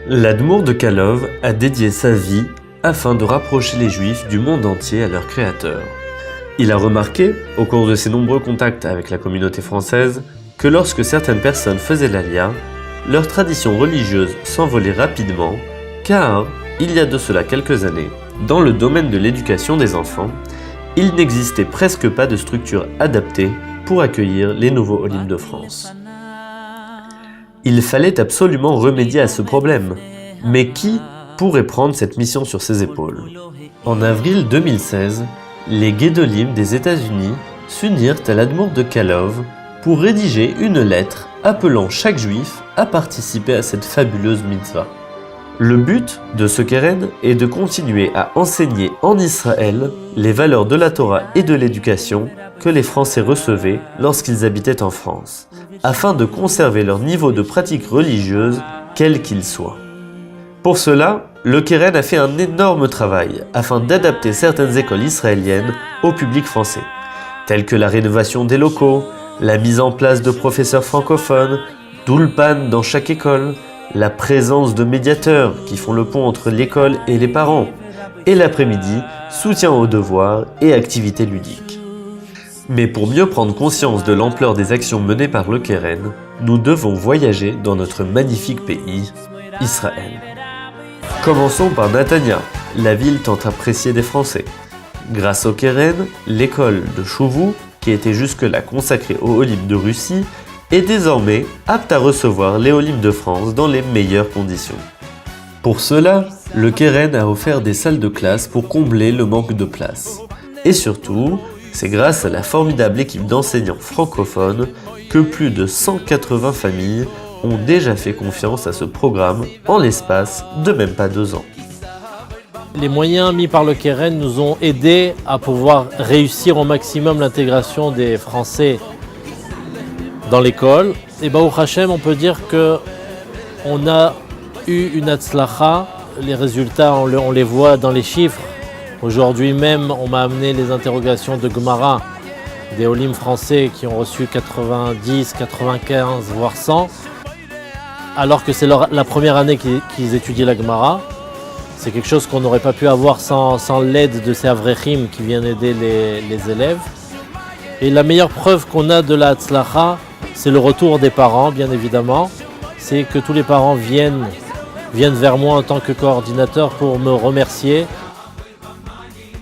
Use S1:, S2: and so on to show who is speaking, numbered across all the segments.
S1: L'Admour de Kalov a dédié sa vie afin de rapprocher les Juifs du monde entier à leur Créateur. Il a remarqué, au cours de ses nombreux contacts avec la communauté française, que lorsque certaines personnes faisaient l'Aliyah, leur tradition religieuse s'envolait rapidement, car, il y a de cela quelques années, dans le domaine de l'éducation des enfants, il n'existait presque pas de structure adaptée pour accueillir les nouveaux Olim de France. Il fallait absolument remédier à ce problème, mais qui pourrait prendre cette mission sur ses épaules? En avril 2016, les Guédolim des États-Unis s'unirent à l'Admour de Kalov pour rédiger une lettre appelant chaque juif à participer à cette fabuleuse mitzvah. Le but de ce keren est de continuer à enseigner en Israël les valeurs de la Torah et de l'éducation que les Français recevaient lorsqu'ils habitaient en France, afin de conserver leur niveau de pratique religieuse, quel qu'il soit. Pour cela, le keren a fait un énorme travail afin d'adapter certaines écoles israéliennes au public français, telles que la rénovation des locaux, la mise en place de professeurs francophones, d'ulpan dans chaque école, la présence de médiateurs qui font le pont entre l'école et les parents, et l'après-midi, soutien aux devoirs et activités ludiques. Mais pour mieux prendre conscience de l'ampleur des actions menées par le keren, nous devons voyager dans notre magnifique pays, Israël. Commençons par Natania, la ville tant appréciée des Français. Grâce au keren, l'école de Chouvou, qui était jusque-là consacrée aux Olim de Russie, est désormais apte à recevoir les Olim de France dans les meilleures conditions. Pour cela, le keren a offert des salles de classe pour combler le manque de place. Et surtout, c'est grâce à la formidable équipe d'enseignants francophones que plus de 180 familles ont déjà fait confiance à ce programme en l'espace de même pas 2 ans.
S2: Les moyens mis par le keren nous ont aidés à pouvoir réussir au maximum l'intégration des Français dans l'école. Et Baruch Hashem, on peut dire qu'on a eu une hatzlacha. Les résultats, on les voit dans les chiffres. Aujourd'hui même, on m'a amené les interrogations de Gemara des Olim français qui ont reçu 90, 95, voire 100. Alors que c'est la première année qu'ils étudient la Gemara. C'est quelque chose qu'on n'aurait pas pu avoir sans l'aide de ces avrechim qui viennent aider les élèves. Et la meilleure preuve qu'on a de la hatzlacha, c'est le retour des parents, bien évidemment. C'est que tous les parents viennent vers moi en tant que coordinateur pour me remercier.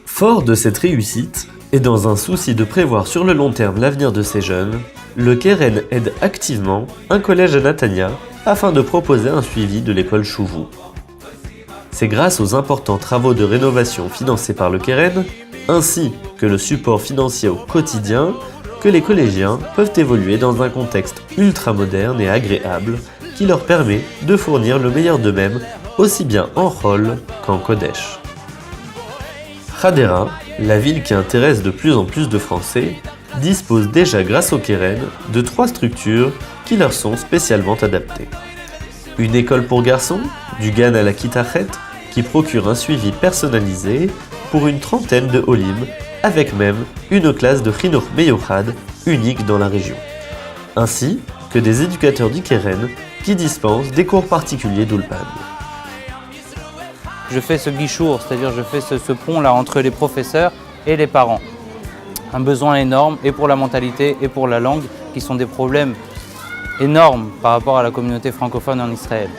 S1: Fort de cette réussite, et dans un souci de prévoir sur le long terme l'avenir de ces jeunes, le keren aide activement un collège à Natania afin de proposer un suivi de l'école Chouvou. C'est grâce aux importants travaux de rénovation financés par le keren, ainsi que le support financier au quotidien, que les collégiens peuvent évoluer dans un contexte ultra-moderne et agréable qui leur permet de fournir le meilleur d'eux-mêmes, aussi bien en Chol qu'en Kodesh. Hadera, la ville qui intéresse de plus en plus de Français, dispose déjà grâce au keren de 3 structures qui leur sont spécialement adaptées. Une école pour garçons, du Gan à la Kitachet, qui procure un suivi personnalisé pour une trentaine de Olim, avec même une classe de Chinuch Meyouchad unique dans la région, ainsi que des éducateurs du keren qui dispensent des cours particuliers d'Ulpan.
S3: Je fais ce guichour, c'est-à-dire je fais ce pont-là entre les professeurs et les parents. Un besoin énorme, et pour la mentalité et pour la langue, qui sont des problèmes énormes par rapport à la communauté francophone en Israël.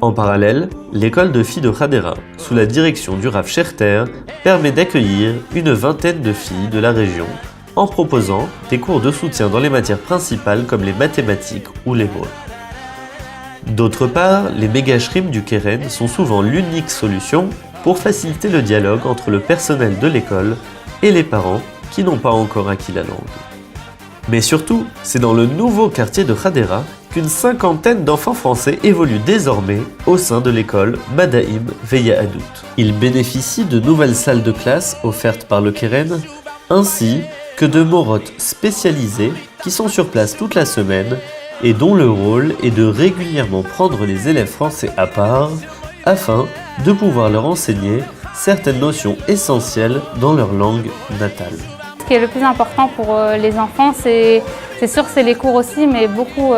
S1: En parallèle, l'école de filles de Hadera, sous la direction du Rav Scherter, permet d'accueillir une vingtaine de filles de la région en proposant des cours de soutien dans les matières principales comme les mathématiques ou l'hébreu. D'autre part, les mégashrim du keren sont souvent l'unique solution pour faciliter le dialogue entre le personnel de l'école et les parents qui n'ont pas encore acquis la langue. Mais surtout, c'est dans le nouveau quartier de Hadera qu'une 50aine d'enfants français évoluent désormais au sein de l'école Madaim Veya Adout. Ils bénéficient de nouvelles salles de classe offertes par le keren, ainsi que de morotes spécialisées qui sont sur place toute la semaine et dont le rôle est de régulièrement prendre les élèves français à part afin de pouvoir leur enseigner certaines notions essentielles dans leur langue natale.
S4: Ce qui est le plus important pour les enfants, c'est sûr c'est les cours aussi, mais beaucoup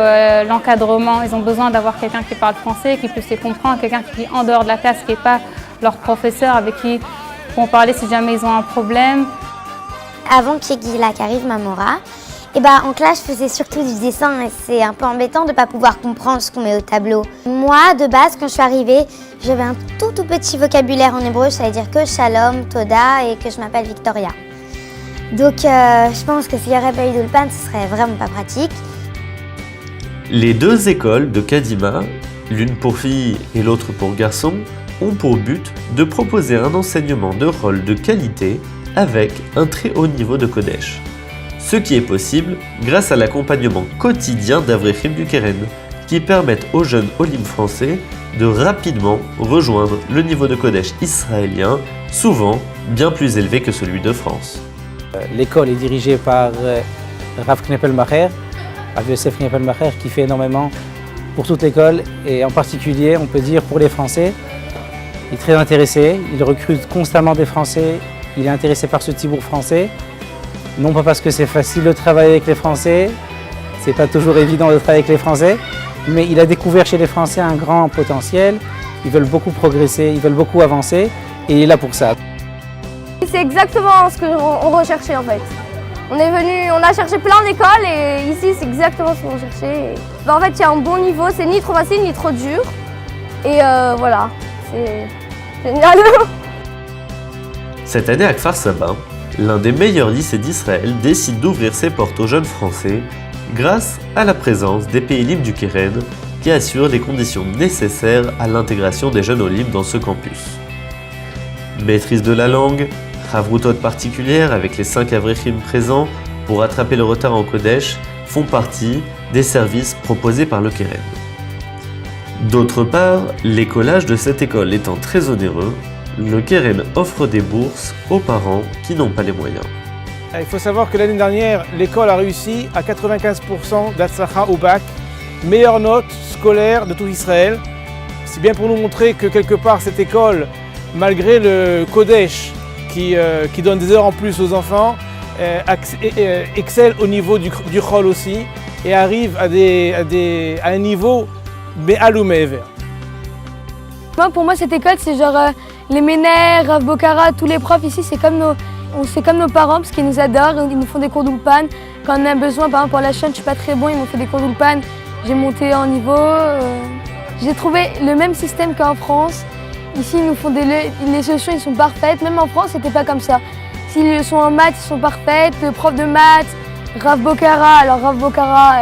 S4: l'encadrement. Ils ont besoin d'avoir quelqu'un qui parle français, qui puisse les comprendre, quelqu'un qui est en dehors de la classe, qui n'est pas leur professeur, avec qui ils vont parler si jamais ils ont un problème.
S5: Avant qu'il y ait Guilla qui arrive, Mamora, et ben, en classe, je faisais surtout du dessin et c'est un peu embêtant de ne pas pouvoir comprendre ce qu'on met au tableau. Moi, de base, quand je suis arrivée, j'avais un tout petit vocabulaire en hébreu, ça veut dire que Shalom, Toda et que je m'appelle Victoria. Donc, je pense que s'il n'y aurait pas eu d'Ulpan, ce serait vraiment pas pratique.
S1: Les deux écoles de Kadima, l'une pour filles et l'autre pour garçons, ont pour but de proposer un enseignement de rôle de qualité avec un très haut niveau de Kodesh. Ce qui est possible grâce à l'accompagnement quotidien d'Avrechim du Keren, qui permettent aux jeunes olim français de rapidement rejoindre le niveau de Kodesh israélien, souvent bien plus élevé que celui de France.
S6: L'école est dirigée par Rav Kneppelmacher, Rav Yosef Kneppelmacher, qui fait énormément pour toute l'école et en particulier, on peut dire, pour les Français. Il est très intéressé, il recrute constamment des Français, il est intéressé par ce tibour français. Non pas parce que c'est facile de travailler avec les Français, c'est pas toujours évident de travailler avec les Français, mais il a découvert chez les Français un grand potentiel, ils veulent beaucoup progresser, ils veulent beaucoup avancer et il est là pour ça.
S7: C'est exactement ce qu'on recherchait en fait. On est venu, on a cherché plein d'écoles et ici c'est exactement ce qu'on cherchait. En fait il y a un bon niveau, c'est ni trop facile ni trop dur et voilà, c'est génial.
S1: Cette année à Kfar Saba, l'un des meilleurs lycées d'Israël décide d'ouvrir ses portes aux jeunes Français grâce à la présence des Péilim du Keren qui assurent les conditions nécessaires à l'intégration des jeunes olim dans ce campus. Maîtrise de la langue, Havrutot particulière avec les 5 Avrechim présents pour rattraper le retard en Kodesh font partie des services proposés par le Keren. D'autre part, l'écolage de cette école étant très onéreux, le Keren offre des bourses aux parents qui n'ont pas les moyens.
S8: Il faut savoir que l'année dernière, l'école a réussi à 95% d'Atzlacha au bac, meilleure note scolaire de tout Israël. C'est bien pour nous montrer que quelque part cette école, malgré le Kodesh qui donne des heures en plus aux enfants, excelle au niveau du Chol aussi et arrive à un niveau Me'al ou Me'ever.
S7: Pour moi cette école c'est genre les Ménères, Rav Bokara, tous les profs ici c'est comme nos parents parce qu'ils nous adorent, ils nous font des cours d'Ulpan. Quand on a besoin, par exemple pour la chaîne je suis pas très bon, ils m'ont fait des cours d'Ulpan, j'ai monté en niveau. J'ai trouvé le même système qu'en France. Ici, ils nous font les solutions, ils sont parfaites. Même en France, c'était pas comme ça. Si les leçons en maths, ils sont parfaites. Le prof de maths, Rav Bokara. Alors Rav Bokara,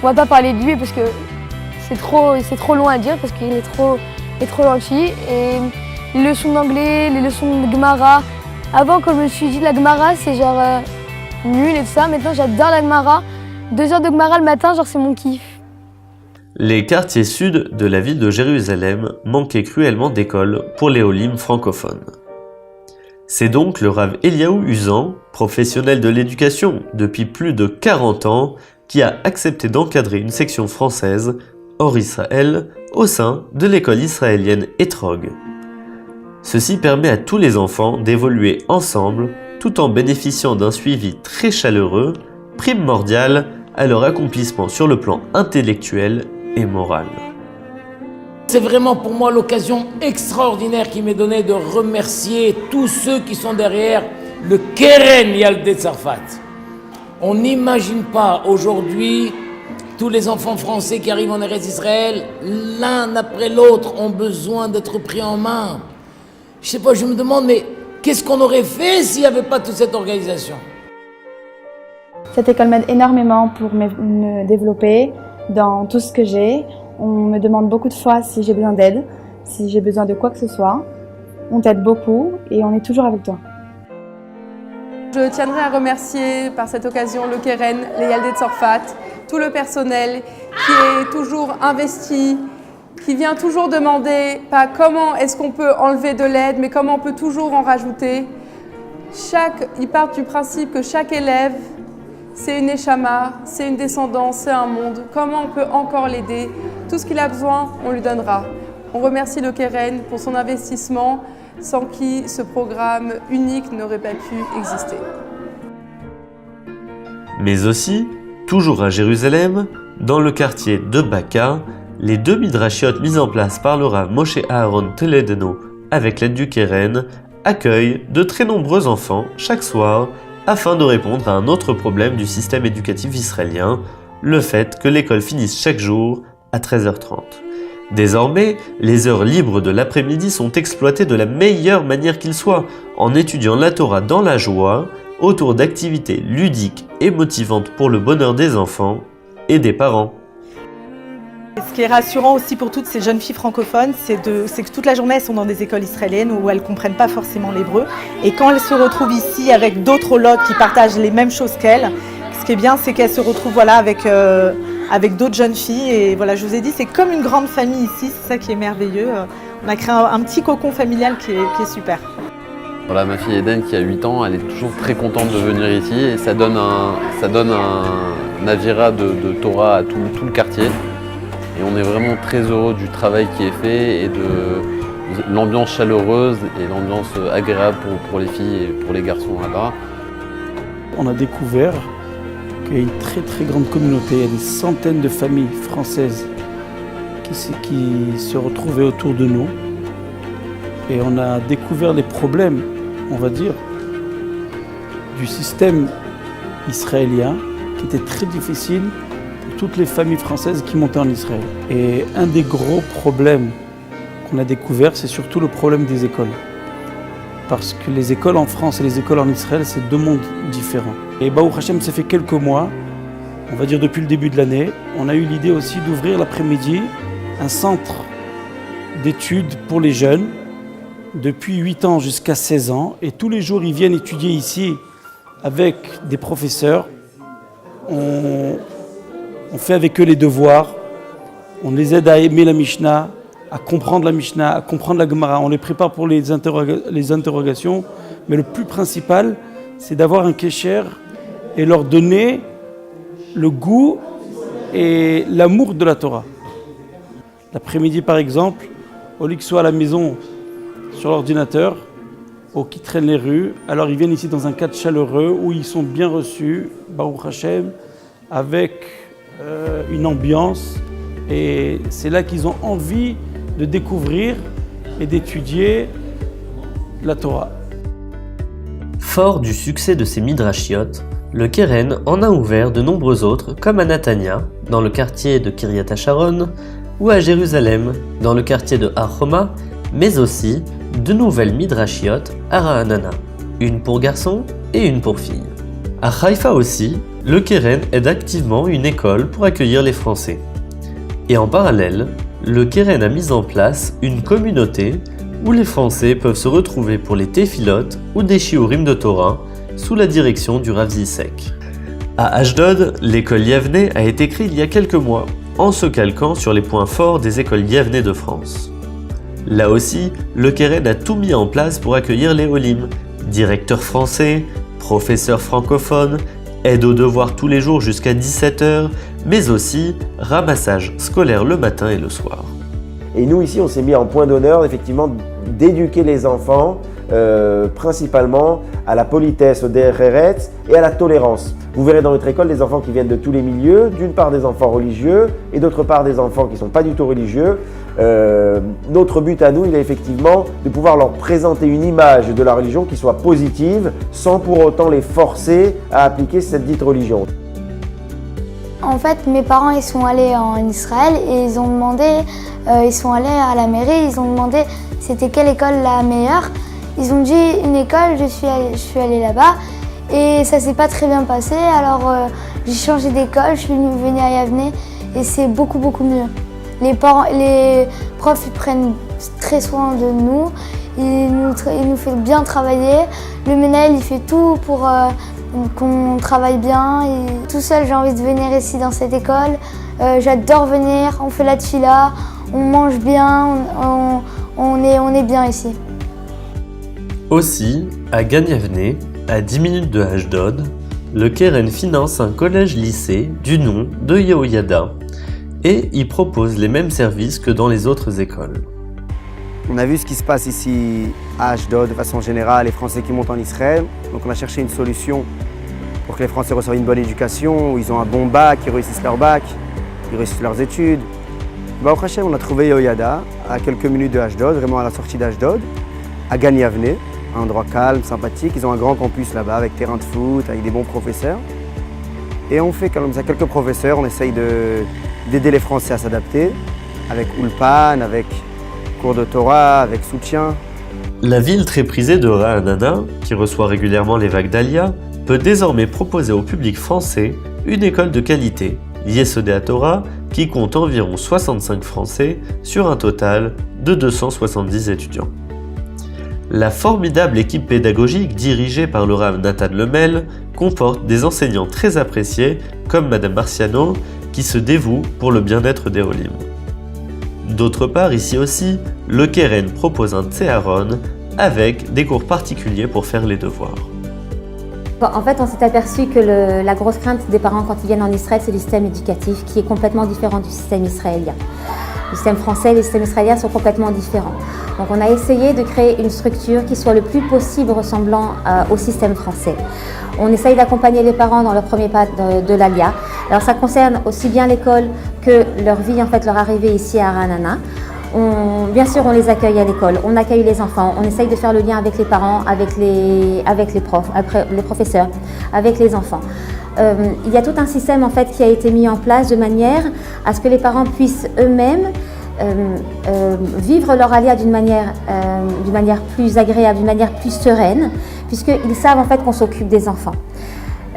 S7: on va pas parler de lui parce que c'est trop loin à dire parce qu'il est trop gentil. Et les leçons d'anglais, les leçons de Gemara. Avant, quand je me suis dit la Gemara, c'est genre nul et tout ça. Maintenant, j'adore la Gemara. 2 heures de Gemara le matin, genre c'est mon kiff.
S1: Les quartiers sud de la ville de Jérusalem manquaient cruellement d'écoles pour les olim francophones. C'est donc le Rav Eliaou Uzan, professionnel de l'éducation depuis plus de 40 ans, qui a accepté d'encadrer une section française, hors Israël, au sein de l'école israélienne Etrog. Ceci permet à tous les enfants d'évoluer ensemble tout en bénéficiant d'un suivi très chaleureux, primordial à leur accomplissement sur le plan intellectuel et moral.
S9: C'est vraiment pour moi l'occasion extraordinaire qui m'est donnée de remercier tous ceux qui sont derrière le Keren Yaldei Tzarfat. On n'imagine pas aujourd'hui tous les enfants français qui arrivent en Eretz Israël, l'un après l'autre, ont besoin d'être pris en main. Je sais pas, je me demande, mais qu'est-ce qu'on aurait fait s'il n'y avait pas toute cette organisation?
S10: Cette école m'aide énormément pour me développer dans tout ce que j'ai. On me demande beaucoup de fois si j'ai besoin d'aide, si j'ai besoin de quoi que ce soit. On t'aide beaucoup et on est toujours avec toi.
S11: Je tiendrai à remercier par cette occasion le Keren, les Yaldei Tzarfat, tout le personnel qui est toujours investi, qui vient toujours demander pas comment est-ce qu'on peut enlever de l'aide, mais comment on peut toujours en rajouter. Ils partent du principe que chaque élève, c'est une neshama, c'est une descendance, c'est un monde. Comment on peut encore l'aider? Tout ce qu'il a besoin, on lui donnera. On remercie le Keren pour son investissement, sans qui ce programme unique n'aurait pas pu exister.
S1: Mais aussi, toujours à Jérusalem, dans le quartier de Baka, les 2 midrashiotes mis en place par le Rav Moshe Aaron Toledano avec l'aide du Keren accueillent de très nombreux enfants chaque soir afin de répondre à un autre problème du système éducatif israélien, le fait que l'école finisse chaque jour à 13h30. Désormais, les heures libres de l'après-midi sont exploitées de la meilleure manière qu'il soit, en étudiant la Torah dans la joie, autour d'activités ludiques et motivantes pour le bonheur des enfants et des parents.
S12: Ce qui est rassurant aussi pour toutes ces jeunes filles francophones, c'est que toute la journée elles sont dans des écoles israéliennes où elles ne comprennent pas forcément l'hébreu. Et quand elles se retrouvent ici avec d'autres holotes qui partagent les mêmes choses qu'elles, ce qui est bien, c'est qu'elles se retrouvent avec d'autres jeunes filles. Et voilà, je vous ai dit, c'est comme une grande famille ici, c'est ça qui est merveilleux. On a créé un petit cocon familial qui est super.
S13: Voilà, ma fille Eden qui a 8 ans, elle est toujours très contente de venir ici et ça donne un avira de Torah à tout le quartier. Et on est vraiment très heureux du travail qui est fait et de l'ambiance chaleureuse et l'ambiance agréable pour les filles et pour les garçons là-bas.
S14: On a découvert qu'il y a une très très grande communauté, il y a des centaines de familles françaises qui se retrouvaient autour de nous. Et on a découvert les problèmes, on va dire, du système israélien qui était très difficile pour toutes les familles françaises qui montaient en Israël. Et un des gros problèmes qu'on a découvert, c'est surtout le problème des écoles. Parce que les écoles en France et les écoles en Israël, c'est 2 mondes différents. Et Baruch Hashem, ça fait quelques mois, on va dire depuis le début de l'année, on a eu l'idée aussi d'ouvrir l'après-midi un centre d'études pour les jeunes, depuis 8 ans jusqu'à 16 ans. Et tous les jours, ils viennent étudier ici avec des professeurs. On fait avec eux les devoirs, on les aide à aimer la Mishnah, à comprendre la Mishnah, à comprendre la Gemara. On les prépare pour les interrogations, mais le plus principal, c'est d'avoir un kécher et leur donner le goût et l'amour de la Torah. L'après-midi, par exemple, au lieu qu'ils soient à la maison sur l'ordinateur, ou qui traînent les rues, alors ils viennent ici dans un cadre chaleureux où ils sont bien reçus, Baruch Hashem, avec une ambiance. Et c'est là qu'ils ont envie de découvrir et d'étudier la Torah.
S1: Fort du succès de ces midrashiotes, le Keren en a ouvert de nombreux autres, comme à Natania, dans le quartier de Kiryat HaSharon, ou à Jérusalem, dans le quartier de Har Homa, mais aussi 2 nouvelles midrashiotes à Ra'anana, une pour garçons et une pour filles. À Haïfa aussi, le Keren aide activement une école pour accueillir les Français. Et en parallèle, le Keren a mis en place une communauté où les Français peuvent se retrouver pour les téphilotes ou des shiurim de Torah sous la direction du Rav Zissek. À Ashdod, l'école Yavneh a été créée il y a quelques mois, en se calquant sur les points forts des écoles Yavneh de France. Là aussi, le Keren a tout mis en place pour accueillir les Olim, directeurs français, professeurs francophones, aide aux devoirs tous les jours jusqu'à 17h, mais aussi ramassage scolaire le matin et le soir.
S15: Et nous ici, on s'est mis en point d'honneur effectivement d'éduquer les enfants principalement à la politesse, au Der Eretz et à la tolérance. Vous verrez dans notre école des enfants qui viennent de tous les milieux, d'une part des enfants religieux et d'autre part des enfants qui ne sont pas du tout religieux. Notre but à nous, il est effectivement de pouvoir leur présenter une image de la religion qui soit positive sans pour autant les forcer à appliquer cette dite religion.
S5: En fait, mes parents ils sont allés en Israël et ils ont demandé, ils sont allés à la mairie, ils ont demandé c'était quelle école la meilleure. Ils ont dit une école, je suis allée là-bas et ça s'est pas très bien passé. Alors j'ai changé d'école, je suis venue à Yavneh et c'est beaucoup mieux. Les profs ils prennent très soin de nous, ils nous font bien travailler. Le Menel il fait tout pour qu'on travaille bien. Et tout seul j'ai envie de venir ici dans cette école. J'adore venir, on fait la tfila, on mange bien, on est bien ici.
S1: Aussi, à Gan Yavneh, à 10 minutes de Ashdod, le Keren finance un collège-lycée du nom de Yehoyada et y propose les mêmes services que dans les autres écoles.
S16: On a vu ce qui se passe ici à Ashdod de façon générale, les Français qui montent en Israël. Donc on a cherché une solution pour que les Français reçoivent une bonne éducation, où ils ont un bon bac, qu'ils réussissent leur bac, qu'ils réussissent leurs études. Baruch Hashem, on a trouvé Yoyada, à quelques minutes de Ashdod, vraiment à la sortie d'Ashdod, à Gan Yavne, un endroit calme, sympathique. Ils ont un grand campus là-bas avec terrain de foot, avec des bons professeurs. Et on fait comme ça quelques professeurs, on essaye d'aider les Français à s'adapter, avec Ulpan, avec cours de Torah, avec soutien.
S1: La ville très prisée de Ra'anana, qui reçoit régulièrement les vagues d'Alia, peut désormais proposer au public français une école de qualité, Yesodé HaTorah, qui compte environ 65 Français sur un total de 270 étudiants. La formidable équipe pédagogique dirigée par le Rav Nathan Lemel comporte des enseignants très appréciés comme Madame Marciano qui se dévoue pour le bien-être des Olim. D'autre part, ici aussi, le Keren propose un Tseharon avec des cours particuliers pour faire les devoirs.
S17: En fait, on s'est aperçu que la grosse crainte des parents quand ils viennent en Israël, c'est le système éducatif qui est complètement différent du système israélien. Le système français et le système israélien sont complètement différents. Donc on a essayé de créer une structure qui soit le plus possible ressemblant au système français. On essaye d'accompagner les parents dans leur premier pas de l'Alia. Alors ça concerne aussi bien l'école que leur vie, en fait, leur arrivée ici à Ra'anana. Bien sûr, on les accueille à l'école, on accueille les enfants, on essaye de faire le lien avec les parents, avec les profs, les professeurs, avec les enfants. Il y a tout un système en fait qui a été mis en place de manière à ce que les parents puissent eux-mêmes vivre leur alia d'une manière plus agréable, d'une manière plus sereine, puisqu'ils savent en fait qu'on s'occupe des enfants.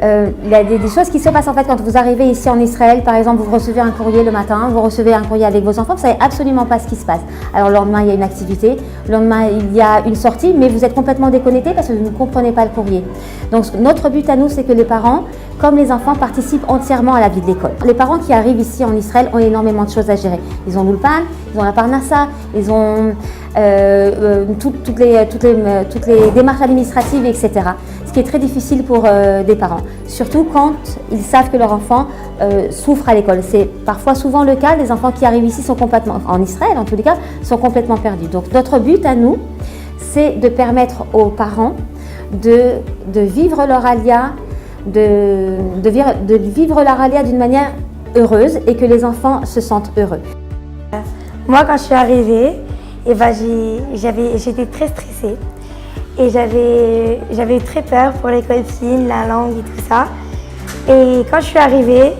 S17: Il y a des choses qui se passent en fait quand vous arrivez ici en Israël. Par exemple, vous recevez un courrier le matin, vous recevez un courrier avec vos enfants, vous ne savez absolument pas ce qui se passe. Alors le lendemain, il y a une activité, le lendemain, il y a une sortie, mais vous êtes complètement déconnecté parce que vous ne comprenez pas le courrier. Donc notre but à nous, c'est que les parents, comme les enfants, participent entièrement à la vie de l'école. Les parents qui arrivent ici en Israël ont énormément de choses à gérer. Ils ont l'Ulpan, ils ont la Parnassa, ils ont toutes les démarches administratives, etc. Ce qui est très difficile pour des parents, surtout quand ils savent que leur enfant souffre à l'école. C'est parfois souvent le cas, les enfants qui arrivent ici sont complètement, en Israël en tous les cas, sont complètement perdus. Donc notre but à nous, c'est de permettre aux parents de vivre leur alia, de vivre leur alia d'une manière heureuse et que les enfants se sentent heureux.
S5: Moi, quand je suis arrivée, j'étais très stressée. Et j'avais très peur pour les copines, la langue et tout ça. Et quand je suis arrivée,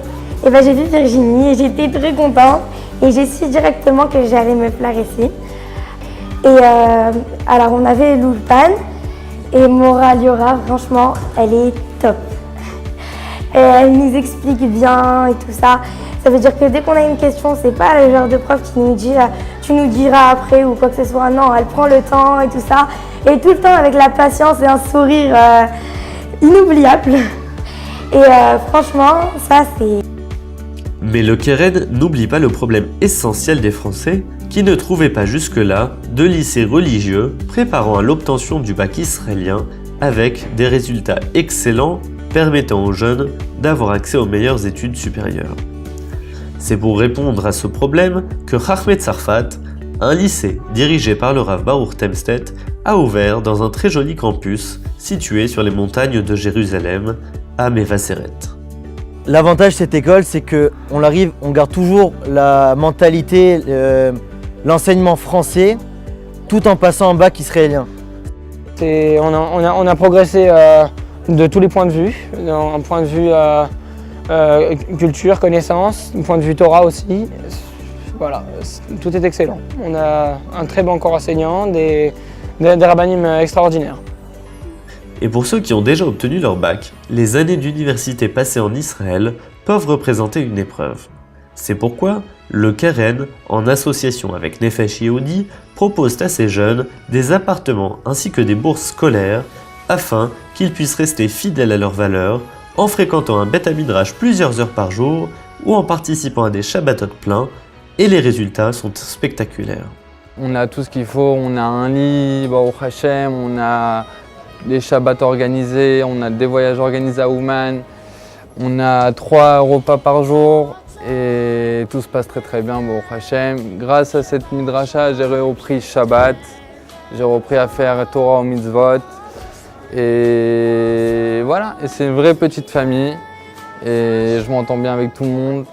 S5: j'ai vu Virginie et j'étais très contente. Et j'ai su directement que j'allais me plaire ici. Et alors on avait l'Ulpan et Mora Liora, franchement, elle est top. Et elle nous explique bien et tout ça. Ça veut dire que dès qu'on a une question, c'est pas le genre de prof qui nous dit tu nous diras après ou quoi que ce soit. Non, elle prend le temps et tout ça. Et tout le temps avec la patience et un sourire inoubliable. Et franchement, ça c'est...
S1: Mais le Keren n'oublie pas le problème essentiel des Français qui ne trouvaient pas jusque-là de lycées religieux préparant à l'obtention du bac israélien avec des résultats excellents permettant aux jeunes d'avoir accès aux meilleures études supérieures. C'est pour répondre à ce problème que Chachmei Tzarfat, un lycée dirigé par le Rav Baruch Temstedt, a ouvert dans un très joli campus situé sur les montagnes de Jérusalem, à Mevaseret.
S18: L'avantage de cette école, c'est qu'on garde toujours la mentalité, l'enseignement français, tout en passant en bac israélien.
S19: On a progressé de tous les points de vue, d'un point de vue culture, connaissance, d'un point de vue Torah aussi. Voilà, tout est excellent. On a un très bon corps enseignant, des rabbanim extraordinaires.
S1: Et pour ceux qui ont déjà obtenu leur bac, les années d'université passées en Israël peuvent représenter une épreuve. C'est pourquoi le Keren, en association avec Nefesh Yehudi, propose à ces jeunes des appartements ainsi que des bourses scolaires afin qu'ils puissent rester fidèles à leurs valeurs en fréquentant un Beth Midrash plusieurs heures par jour ou en participant à des Shabbatot pleins, et les résultats sont spectaculaires.
S20: On a tout ce qu'il faut, on a un lit, Baruch Hashem, on a des Shabbats organisés, on a des voyages organisés à Ouman, on a 3 repas par jour et tout se passe très très bien, Baruch Hashem. Grâce à cette midrasha, j'ai repris Shabbat, j'ai repris à faire Torah au mitzvot Et voilà, et c'est une vraie petite famille et je m'entends bien avec tout le monde.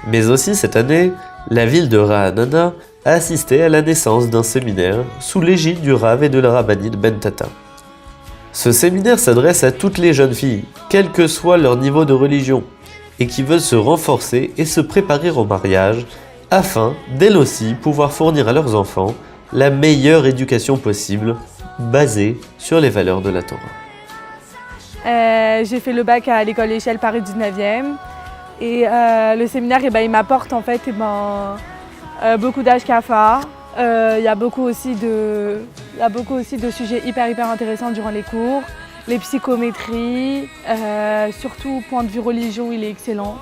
S1: Mais aussi cette année, la ville de Ra'anana a assisté à la naissance d'un séminaire sous l'égide du Rav et de la rabbinite Ben Tata. Ce séminaire s'adresse à toutes les jeunes filles, quel que soit leur niveau de religion, et qui veulent se renforcer et se préparer au mariage, afin, d'elles aussi, pouvoir fournir à leurs enfants la meilleure éducation possible, basée sur les valeurs de la Torah.
S11: J'ai fait le bac à l'école Échelle Paris 19e et le séminaire il m'apporte en fait beaucoup d'HKFA. Il y a beaucoup aussi de sujets hyper intéressants durant les cours, les psychométries, surtout point de vue religion il est excellent.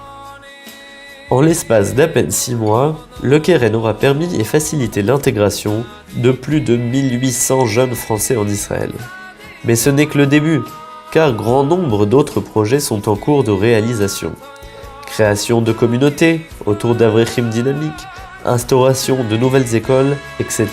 S1: En l'espace d'à peine 6 mois, le Keren aura permis et facilité l'intégration de plus de 1800 jeunes Français en Israël. Mais ce n'est que le début, car grand nombre d'autres projets sont en cours de réalisation. Création de communautés autour d'Avrechim dynamiques, instauration de nouvelles écoles, etc.